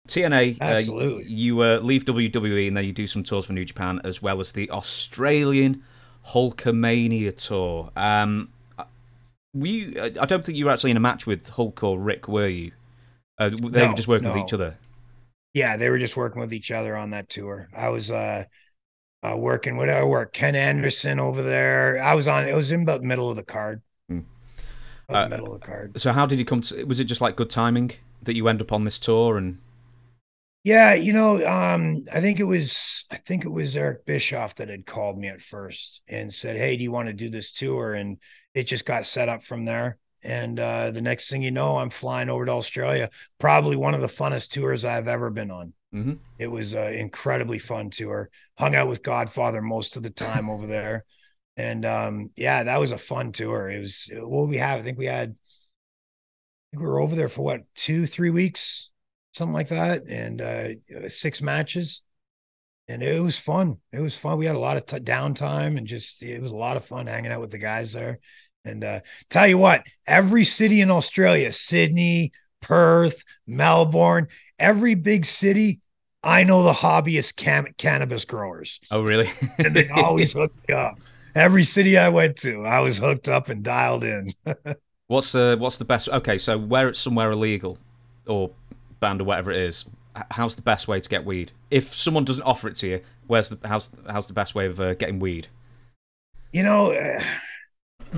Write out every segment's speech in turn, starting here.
TNA, Absolutely. you leave WWE and then you do some tours for New Japan as well as the Australian Hulkamania Tour. I don't think you were actually in a match with Hulk or Rick, were you? They were No, just working with each no. other. Yeah, they were just working with each other on that tour. I was working, what did I work? Ken Anderson over there. It was in about the middle of the card. Mm. About the Uh, middle of the card. so how did you come to? Was it just like good timing that you end up on this tour? And Yeah, I think it was Eric Bischoff that had called me at first and said, "Hey, do you want to do this tour?" And it just got set up from there. And the next thing you know, I'm flying over to Australia. Probably one of the funnest tours I've ever been on. Mhm. It was an incredibly fun tour. Hung out with Godfather most of the time over there. And yeah, that was a fun tour. It was what we have. We were over there for what, 2, 3 weeks, something like that, and 6 matches, and it was fun. It was fun. We had a lot of downtime, and just it was a lot of fun hanging out with the guys there. And tell you what, every city in Australia, Sydney, Perth, Melbourne, every big city, I know the hobbyist cannabis growers, Oh, really? and they always hook me up. Every city I went to, I was hooked up and dialed in. What's the best? Okay, so where it's somewhere illegal or banned or whatever it is, how's the best way to get weed? If someone doesn't offer it to you, how's the best way of getting weed? You know,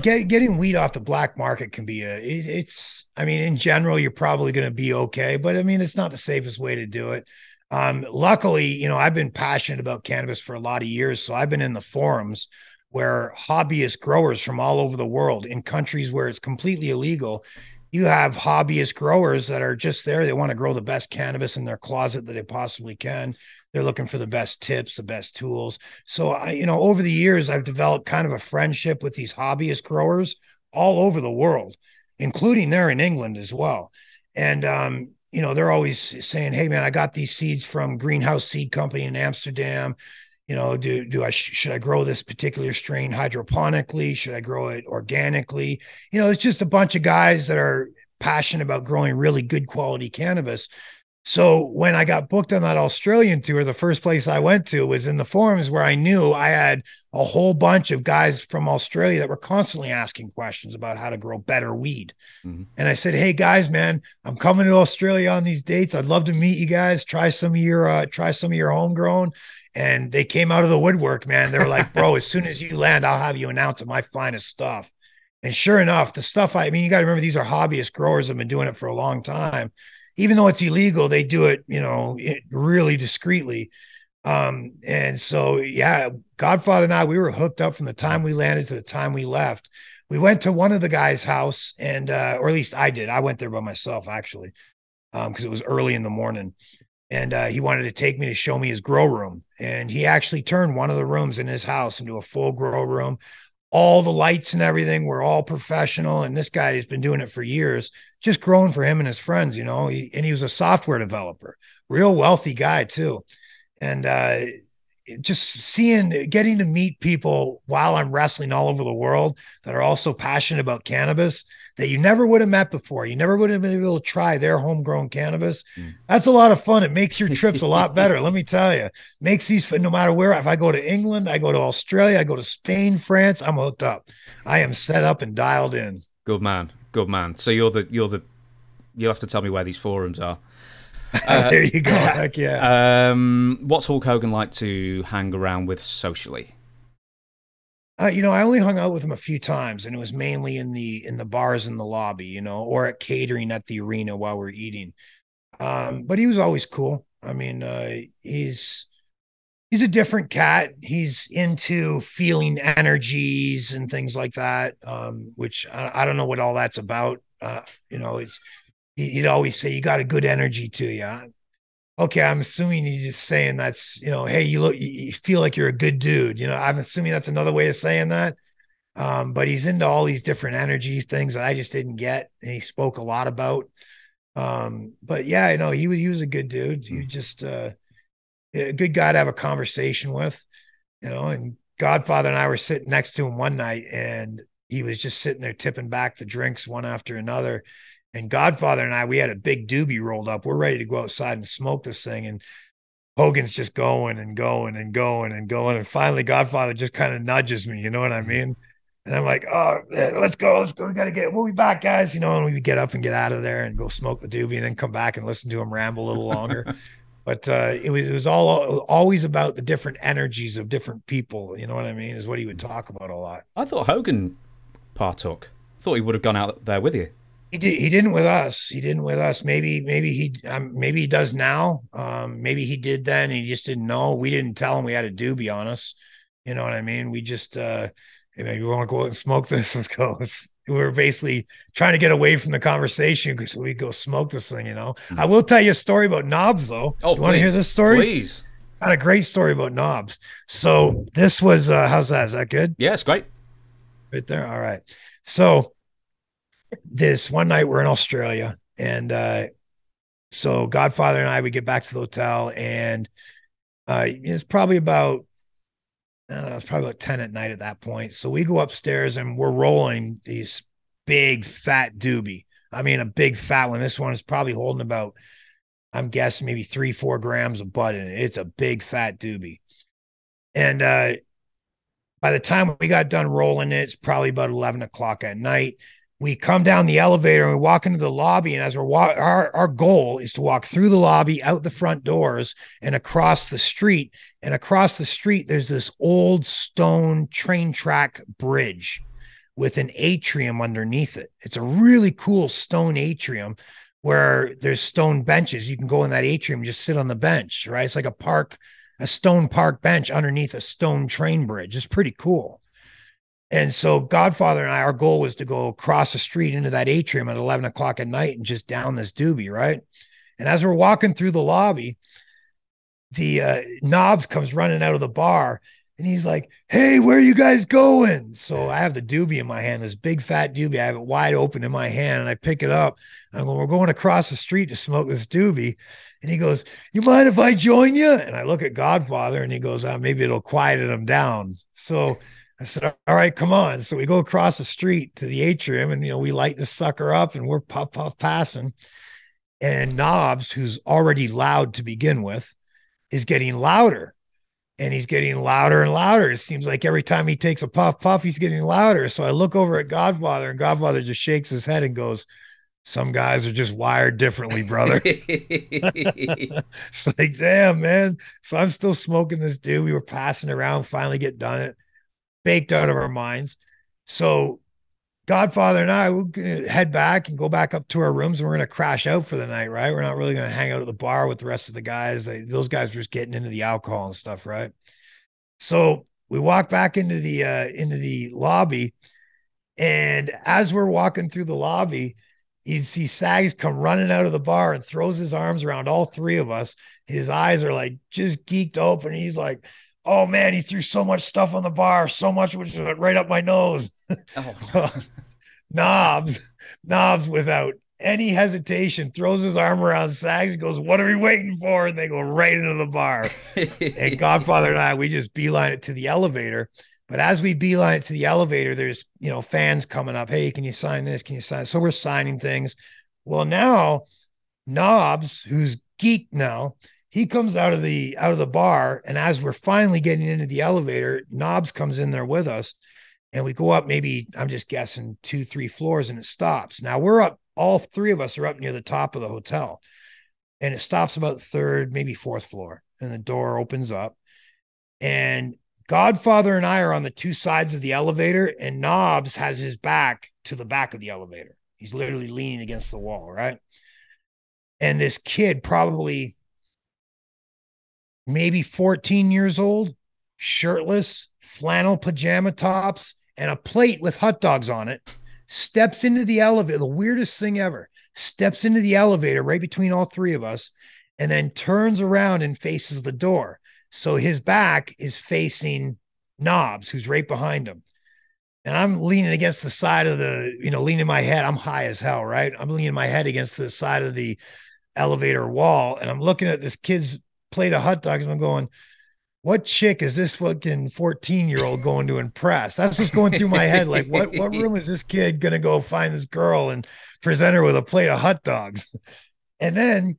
getting weed off the black market can be it's, I mean, in general, you're probably going to be okay, but I mean, it's not the safest way to do it. Luckily, I've been passionate about cannabis for a lot of years. So I've been in the forums where hobbyist growers from all over the world in countries where it's completely illegal. You have hobbyist growers that are just there. They want to grow the best cannabis in their closet that they possibly can. They're looking for the best tips, the best tools. So over the years, I've developed kind of a friendship with these hobbyist growers all over the world, including there in England as well. And they're always saying, "Hey, man, I got these seeds from Greenhouse Seed Company in Amsterdam. Should I grow this particular strain hydroponically? Should I grow it organically?" It's just a bunch of guys that are passionate about growing really good quality cannabis. So when I got booked on that Australian tour, the first place I went to was in the forums where I knew I had a whole bunch of guys from Australia that were constantly asking questions about how to grow better weed. Mm-hmm. And I said, "Hey guys, man, I'm coming to Australia on these dates. I'd love to meet you guys. Try some of your homegrown." And they came out of the woodwork, man. They were like, "Bro, as soon as you land, I'll have you announce my finest stuff." And sure enough, the stuff, I mean, you got to remember, these are hobbyist growers that have been doing it for a long time. Even though it's illegal, they do it, really discreetly. And so, yeah, Godfather and I, we were hooked up from the time we landed to the time we left. We went to one of the guys' house, and or at least I did. I went there by myself, actually, because it was early in the morning. And he wanted to take me to show me his grow room. And he actually turned one of the rooms in his house into a full grow room. All the lights and everything were all professional. And this guy has been doing it for years, just growing for him and his friends, and he was a software developer, real wealthy guy too. And just getting to meet people while I'm wrestling all over the world that are also passionate about cannabis that you never would have met before. You never would have been able to try their homegrown cannabis. That's a lot of fun. It makes your trips a lot better. Let me tell you, makes these, no matter where, if I go to England, I go to Australia, I go to Spain, France, I'm hooked up. I am set up and dialed in. Good man, good man. So you'll have to tell me where these forums are. There you go. Heck yeah. What's Hulk Hogan like to hang around with socially? I only hung out with him a few times, and it was mainly in the bars in the lobby, or at catering at the arena while we're eating. But he was always cool. I mean, he's a different cat. He's into feeling energies and things like that, which I don't know what all that's about. It's he'd always say, "You got a good energy to you." Okay, I'm assuming he's just saying that's, hey, you feel like you're a good dude. I'm assuming that's another way of saying that. But he's into all these different energies, things that I just didn't get, and he spoke a lot about. But yeah, he was a good dude. He was just a good guy to have a conversation with, and Godfather and I were sitting next to him one night, and he was just sitting there tipping back the drinks one after another. And Godfather and I, we had a big doobie rolled up. We're ready to go outside and smoke this thing. And Hogan's just going and going and going and going. And finally, Godfather just kind of nudges me. You know what I mean? And I'm like, oh, let's go. Let's go. We got to get, we'll be back, guys. You know, and we get up and get out of there and go smoke the doobie and then come back and listen to him ramble a little longer. But it was all always about the different energies of different people. You know what I mean? Is what he would talk about a lot. I thought Hogan partook. I thought he would have gone out there with you. He didn't with us. He didn't with us. Maybe he does now. Maybe he did then. And he just didn't know. We didn't tell him we had a doobie on us. You know what I mean? We just you want to go out and smoke this? Let's go. We were basically trying to get away from the conversation because we go smoke this thing. You know. I will tell you a story about knobs though. Oh, you want to hear this story? Please. Got a great story about knobs. So this was how's that? Is that good? Yeah, it's great. Right there. All right. So this one night we're in Australia, and so Godfather and I, we get back to the hotel, and it's probably about, I don't know, it's probably about 10 at night at that point. So we go upstairs and we're rolling these big fat doobie. I mean, a big fat one. This one is probably holding about, I'm guessing maybe 3-4 grams of bud in it. It's a big fat doobie. And by the time we got done rolling it, it's probably about 11 o'clock at night. We come down the elevator and we walk into the lobby. And as we're our goal is to walk through the lobby, out the front doors, and across the street. And across the street, there's this old stone train track bridge with an atrium underneath it. It's a really cool stone atrium where there's stone benches. You can go in that atrium and just sit on the bench, right? It's like a stone park bench underneath a stone train bridge. It's pretty cool. And so Godfather and I, our goal was to go across the street into that atrium at 11 o'clock at night and just down this doobie, right? And as we're walking through the lobby, the Knobs comes running out of the bar and he's like, hey, where are you guys going? So I have the doobie in my hand, this big fat doobie. I have it wide open in my hand and I pick it up. And I'm going, we're going across the street to smoke this doobie. And he goes, you mind if I join you? And I look at Godfather and he goes, maybe it'll quiet him down. So I said, all right, come on. So we go across the street to the atrium and, we light the sucker up and we're puff passing. And Knobs, who's already loud to begin with, is getting louder. And he's getting louder and louder. It seems like every time he takes a puff, he's getting louder. So I look over at Godfather and Godfather just shakes his head and goes, some guys are just wired differently, brother. It's like, damn, man. So I'm still smoking this dude. We were passing around, finally get done it. Baked out of our minds. So Godfather and I, we're going to head back and go back up to our rooms and we're going to crash out for the night, right? We're not really going to hang out at the bar with the rest of the guys. Those guys were just getting into the alcohol and stuff, right? So we walk back into the lobby, and as we're walking through the lobby, you see Sags come running out of the bar and throws his arms around all three of us. His eyes are like just geeked open. He's like, oh man, he threw so much stuff on the bar, so much which went right up my nose. Oh. Knobs without any hesitation throws his arm around Sags, goes, what are we waiting for? And they go right into the bar. And Godfather and I, we just beeline it to the elevator. But as we beeline it to the elevator, there's, fans coming up. Hey, can you sign this? Can you sign? So we're signing things. Well, now Knobs, who's geeked now, he comes out of the bar, and as we're finally getting into the elevator, Knobs comes in there with us, and we go up maybe, I'm just guessing, 2-3 floors, and it stops. Now we're up, all three of us are up near the top of the hotel, and it stops about third, maybe fourth floor, and the door opens up, and Godfather and I are on the two sides of the elevator, and Knobs has his back to the back of the elevator. He's literally leaning against the wall, right? And this kid, probably maybe 14 years old, shirtless, flannel pajama tops, and a plate with hot dogs on it, steps into the elevator, the weirdest thing ever, steps into the elevator right between all three of us, and then turns around and faces the door. So his back is facing Knobs, who's right behind him. And I'm leaning against the side of leaning my head. I'm high as hell, right? I'm leaning my head against the side of the elevator wall, and I'm looking at this kid's plate of hot dogs, and I'm going, what chick is this fucking 14-year-old going to impress? That's what's going through my head. Like, what room is this kid gonna go find this girl and present her with a plate of hot dogs? And then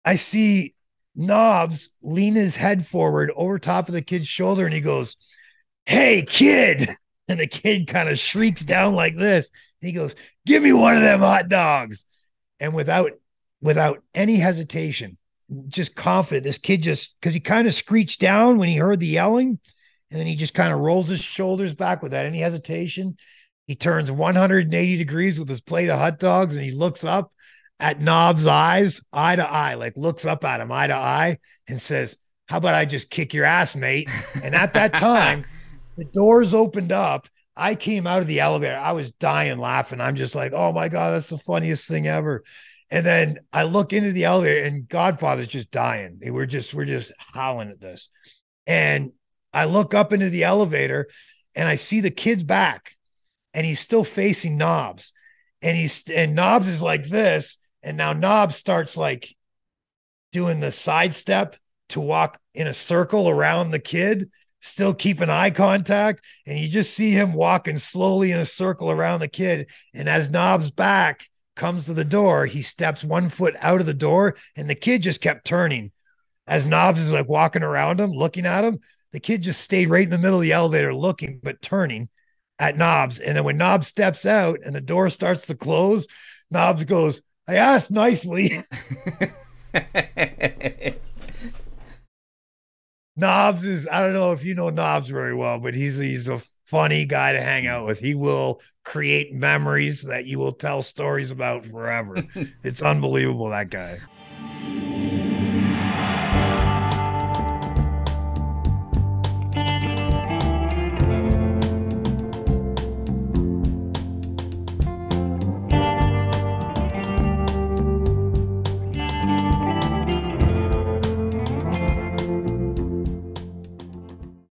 I see Knobs lean his head forward over top of the kid's shoulder and he goes, "Hey, kid." And the kid kind of shrieks down like this. He goes, "Give me one of them hot dogs." And without any hesitation, just confident, this kid just, because he kind of screeched down when he heard the yelling, and then he just kind of rolls his shoulders back without any hesitation. He turns 180 degrees with his plate of hot dogs and he looks up at Knobs' eyes, eye to eye, like looks up at him eye to eye and says, "How about I just kick your ass, mate?" And at that time, the doors opened up. I came out of the elevator. I was dying laughing. I'm just like, "Oh my God, that's the funniest thing ever." And then I look into the elevator and Godfather's just dying. We're just howling at this. And I look up into the elevator and I see the kid's back and he's still facing Knobs. And Knobs is like this. And now Knobs starts like doing the sidestep to walk in a circle around the kid, still keeping eye contact. And you just see him walking slowly in a circle around the kid. And as Knobs' back comes to the door, he steps 1 foot out of the door, and the kid just kept turning. As Knobs is like walking around him, looking at him, the kid just stayed right in the middle of the elevator, looking, but turning at Knobs. And then when Knobs steps out and the door starts to close, Knobs goes, "I asked nicely." Knobs is, I don't know if you know Knobs very well, but he's a funny guy to hang out with. He will create memories that you will tell stories about forever. It's unbelievable, that guy.